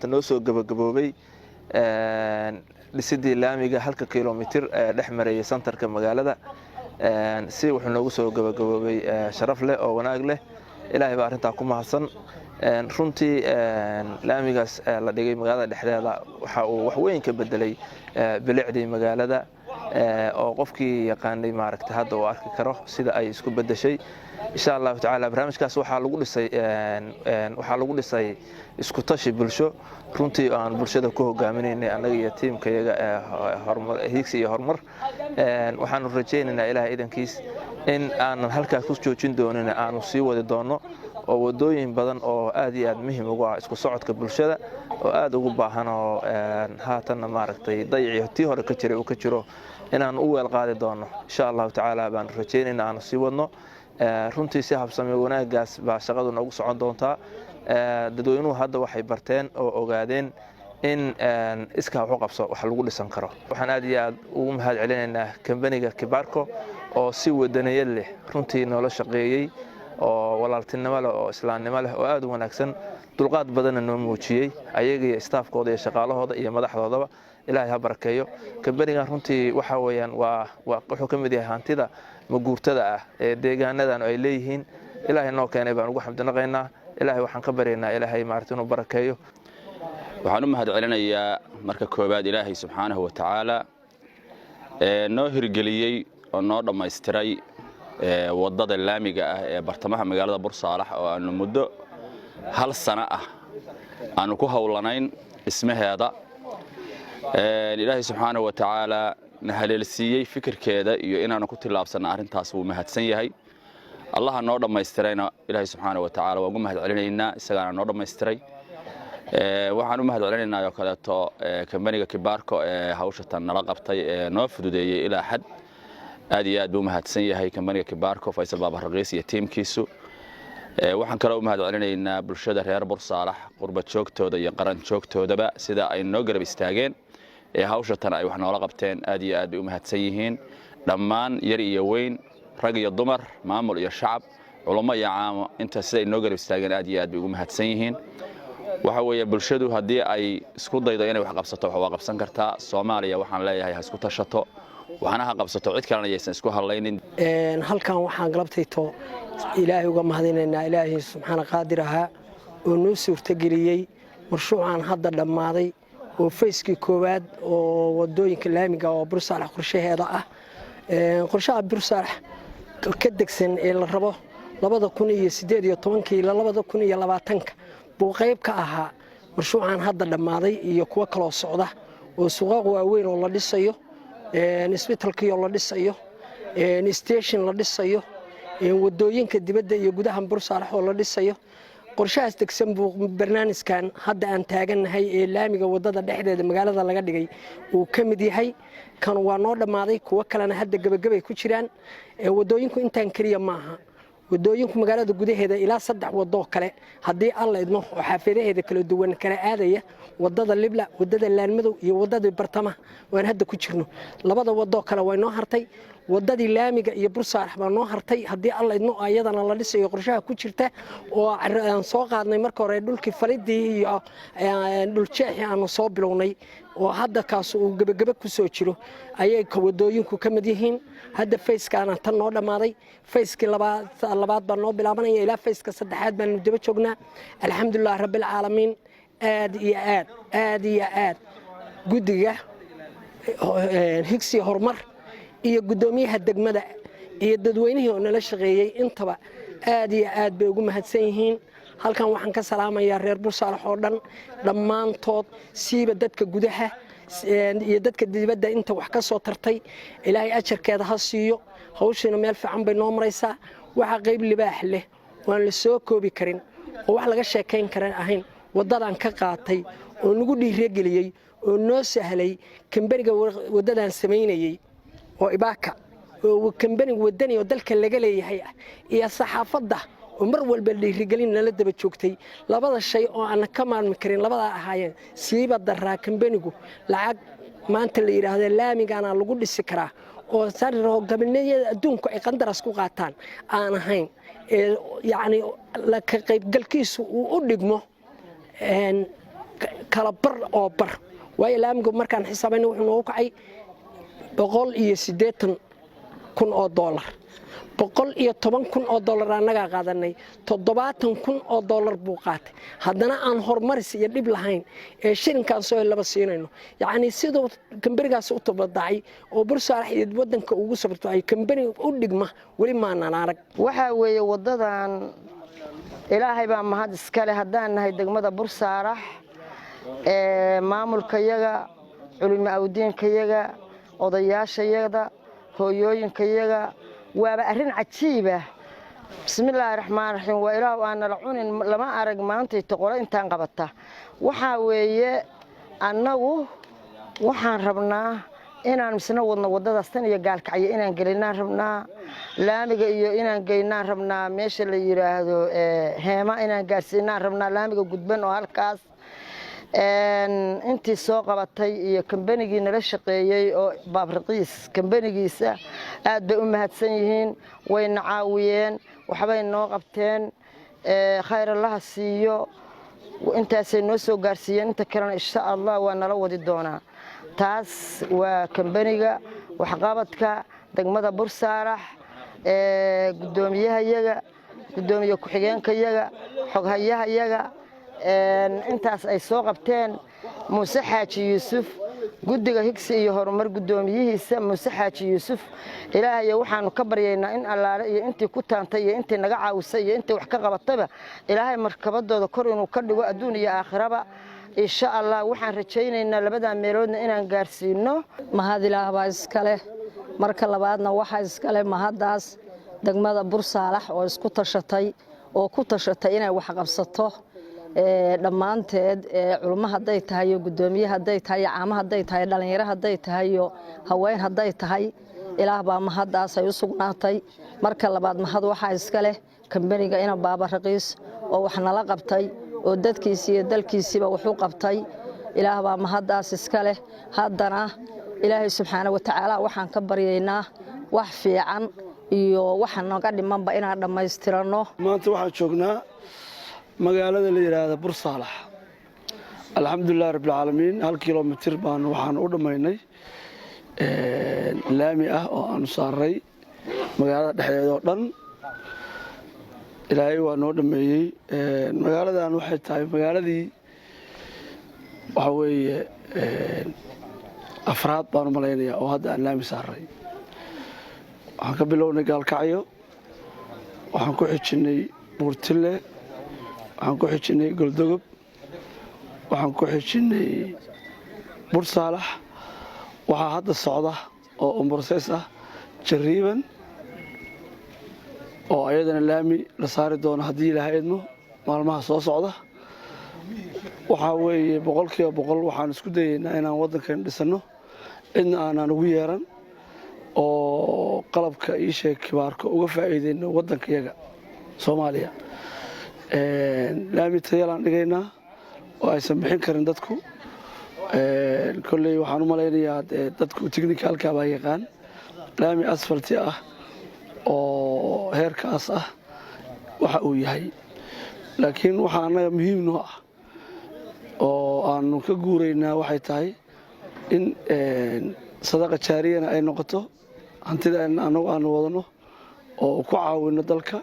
maanta noo soo gabagaboobay dhisidii laamiga 1 kiiloomitir dhex marayay santarka magaalada si wuxuu noogu soo gabagaboobay sharaf leh oo wanaag leh ilaahay baa arinta ku mahadsan runtii laamigaas la dhigay magaalada dhexdeeda waxa uu wax weyn ka bedelay bilicdii magaalada oo qofkii yaqaanay maaragtay hadda uu arki karo sida ay isku bedeshay insha Allah taala barnaamijkaas waxa lagu dhisay isku tashi bulsho runtii aan bulshada ku hogaaminaynay anaga iyo tiimkayaga horumar higsi iyo horumar waxaan rajaynaynaa ilaahay idankiis in aan halka ku joojin doonin aanu sii wadi doono oo wadooyin badan oo aad iyo aad muhiim ugu ah isku socodka bulshada oo aad ugu baahan oo haatan maaragtay dayactii hore ka jiray oo ka jiro inaan u weel qaadi doono insha Allah taala baan rajaynaynaa aan sii wadno runtii si habsami wanaagaas baa shaqadu noogu socon doontaa dadweynuhu hadda waxay barteen oo ogaadeen in iska wax u qabso wax lagu dhisan karo waxaan aad iyo aad ugu mahad celinaynaa kambaniga Kibarko oo si wadaniyad leh runtii noola shaqeeyay oo walaaltinimo leh oo islaamnimo leh oo aad u wanaagsan dulqaad badan noo muujiyay ayaga iyo staafkooda iyo shaqaalahooda iyo madaxdoodaba ilaahay ha barakeeyo kambaniga runtii waxa weeyaan wuxuu ka mid yahay hantida maguurtada ah ee deegaanadan ay leeyihiin ilaahay noo keenay baan ugu xamdinaqaynaa ilaahay waxaan ka baryaynaa ilaahay maartay inuu barakeeyo waxaan u mahad celinayaa marka koobaad ilaahay subxaanahu wa tacaala noo hirgeliyay oo noo dhammaystiray wadada laamiga ah ee bartamaha magaalada Bursaalax oo aanu muddo 1 sano ah aanu ku hawlanayn ismaheeda ilaahay subxaanahu wa tacaala nahaleelsiiyay fikirkeeda iyo inaanu ku tilaabsana arintaas uu mahadsan yahay Allah noo dhammaystirayna ilaahay subxaanahu wa tacaala waa ugu mahad celinaynaa isagana noo dhammaystiray waxaan u mahad celinaynaa oo kaleeto kambaniga Kibarko ee hawsha tan nala qabtay ee noo fududeeyay ilaa xad aad iyo aad buu mahadsan yahay kambaniga Kibarko Faysal Baba Raqiis iyo tiimkiisu waxaan kale u mahad celinaynaa bulshada reer Bursaalax qurba joogtooda iyo qaran joogtoodaba sida ay noo garab istaageen ee hawsha tan ay wax noola qabteen aad iyo aad bay u mahadsan yihiin dhammaan yar iyo weyn rag iyo dumar maamul iyo shacab culamo iyo caamo inta sida ay noo garab istaageen aad iyo aad bay ugu mahadsan yihiin waxa weeye bulshadu hadii ay isku daydo inay wax qabsato waxa qabsan kartaa Soomaaliya waxaan leeyahay ha isku tashato waxana ha qabsato cid kalena aysan isku halaynin halkan waxaan galabtayto ilaahay uga mahadinaynaa ilaahay subxaana qaadiraha oo noo suurtageliyay marshuucan hadda dhamaaday oo fayskii koowaad oo wadooyinka laamiga oo Bursaalax qorshaheeda ah qorshaha Bursaalax ka degsan ee la rabo 2018 ilaa 2020 buu qayb ka ahaa marshuucan hadda dhamaaday iyo kuwa kale oo socda oo suuqa waaweyn oo la dhisayo isbitaalkii oo la dhisayo station la dhisayo wadooyinka dibadda iyo gudaha Bursaalax oo la dhisayo qorshahaas degsan buu barnaamijkan hadda aan taaganahay ee laamiga wadada dhexdeeda magaalada laga dhigay uu ka mid yahay kan waa noo dhamaaday kuwa kalena hadda gabagabay ku jiraan wadooyinku intaan kaliya maaha wadooyinku magaalada gudaheeda ilaa 3 wado kale hadii alla idmo oo xaafadaheeda kala duwan kala aadaya wadada Libla wadada Laanmadow iyo wadada Bartamaha waan hadda ku jirno labada wado kale way noo hartay wadadii laamiga iyo Bursaalax baa noo hartay hadii alla idmo ayadana la dhisayo qorshaha ku jirta oo aan soo qaadnay marka hore dhulkii falidii iyo dhul jeexi aan soo bilownay oo hadda kaas uu gabagaba ku soo jiro ayay ka wadooyinku ka mid yihiin hadda fayskaana tan noo dhamaaday fayskii labaad baa noo bilaabanaya ilaa fayska saddexaad baan daba joognaa alxamdulillah rabbil caalamiin aad iyo aad gudiga higsi horumar iyo gudoomiyaha degmada iyo dadweynihii oo nala shaqeeyay intaba aad iyo aad bay ugu mahadsan yihiin halkan waxaan ka salaamayaa reer Bursaalax oo dhan dhammaantood siiba dadka gudaha iyo dadka dibadda inta wax ka soo tartay ilaahay ajarkeeda ha siiyo hawshina meel fiican bay noo maraysaa waxa qayb libaax leh waan la soo koobi karin oo wax laga sheekayn karin ahayn wadadan ka qaatay oo nagu dhiirigeliyay oo noo sahlay kambaniga wadadan sameynayay oo ibaaka oo kambaniga wadani oo dalka laga leeyahay iyo saxaafadda oo mar walba dhiirigelin nala daba joogtay labada shay oo aan ka maarmi karin labada ahaayeen siiba daraa kambanigu lacag maanta la yiraahdo laamigana lagu dhisi karaa oo sarro gabaniyada adduunku ay qandaras ku qaataan aan ahayn yaani la ka qayb galkiisu uu u dhigmo kala bar oo bar waayo laamigu markaan xisaabayna wuxuu noogu kacay $180,000 $110,000 annagaa qaadanay $70,000 buu qaatay haddana aan horumaris iyo dhib lahayn ee shilinkaasoo laba siinayno yacni sidoo kambanigaas u tabadacay oo Bursaarax iyo wadanka ugu sabirtay kambani u dhigma wali maana arag waxa weeye wadadan ilaahay baa mahad iska leh haddaan nahay degmada Bursaarax maamulkayaga culimo awdiinkayaga odayaashayaga hooyooyinkayaga waaba arrin cajiib ah bismillaahir rahmaanir rahiim waa ilaahu aan la cunin lama arag maanta toqolo intaan qabata waxa weeye annagu waxaan rabnaa inaan misna wadno wadadaas tan iyo gaalkacyo inaan gelinaan rabnaa laamiga iyo inaan geynaan rabnaa meesha la yiraahdo heema inaan gaarsiinaan rabnaa laamiga gudban oo halkaas intii soo qabatay iyo kambanigii nala shaqeeyay oo baabriqiis kambanigiisa aad bay u mahadsan yihiin wayna caawiyeen waxbay noo qabteen khayr Allah siiyo intaasay noo soo gaarsiiyeen inta kalena insha Allah waa nala wadi doonaa taas waa kambaniga waxqabadka degmada Bursaarax gudoomiyahayaga gudoomiye ku-xigeenkayaga xoghayahayaga intaas ay soo qabteen Muuse Xaaji Yuusuf guddiga higsi iyo horumar gudoomiyihiisa Muuse Xaaji Yuusuf ilaahay waxaanu ka baryaynaa in allaale iyo intii ku taantay iyo intii naga caawisay iyo intii wax ka qabatayba ilaahay markabadooda kor inuu ka dhigo adduun iyo aakhiraba insha Allah waxaan rajaynaynaa labada meeloodna inaan gaarsiino mahad ilaah baa iska leh marka labaadna waxa iska leh mahadaas degmada Bursaarax oo isku tashatay oo ku tashatay inay wax qabsato dhammaanteed culimo hadday tahay gudoomiye hadday tahay caamo hadday tahay dhalinyaro hadday tahay haween hadday tahay ilaah baa mahadaas ay u sugnaatay marka labaad mahad waxa iska leh kambaniga ina baaba raqiis oo wax nala qabtay oo dadkiisa iyo dalkiisiba wuxuu qabtay ilaah baa mahadaas iska leh haddana ilaahay subxaanahu wa ta'aala waxaan ka baryaynaa wax fiican iyo wax naga dhimanba inaan dhameystirano maanta waxaan joognaa magaalada la yiraahdo Bursaarax alxamdulillaah rabbil caalamiin 1 kiiloomitir baan waxaan u dhameynay laami ah oo aan saaray magaalada dhexdeeda oo dhan ilaahay waa noo dhameeyay magaaladan waxay tahay magaaladii waxa weeye afraad baan malaynayaa oo hadda aan laami saaray waxaan ka bilownay gaalkacyo waxaan ku xijinay Buurtile waxaan ku xijinay Goldogob waxaan ku xijinay Bursaarax waxa hadda socda oo umbursees ah Jariiban oo ayadana laami la saari doono hadii Ilaahay idmo maalmaha soo socda waxa weeye 100% waxaan isku dayeynaa inaan wadankan dhisano cidna aanan ugu yeeran oo qalabka iyo sheekibaarka uga faa'iideyno wadankayaga Soomaaliya laami tayalaan dhigaynaa oo aysan bixin karin dadku kolley waxaan u malaynayaa dadku technicalka baa yaqaan laami asfalti ah oo heerkaas ah waxa uu yahay laakiin waxa anaga muhiim noo ah oo aanu ka guureynaa waxay tahay in sadaqa jaariyana ay noqoto hantida anagu aanu wadano oo ku caawino dalka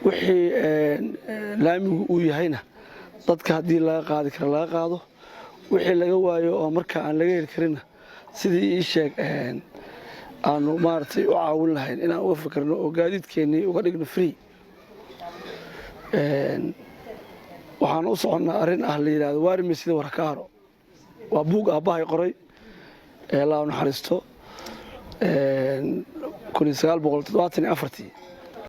wixii laamigu uu yahayna dadka hadii laga qaadi karo laga qaado wixii laga waayo oo marka aan laga heli karin sidii ii sheeg aanu maartay u caawin lahayn inaan uga fikirno oo gaadiidkeennii uga dhigno free waxaan u soconnaa arrin ah la yiraahdo waarime sida warkaaro waa buug aabbahay qoray ee la naxariisto 1974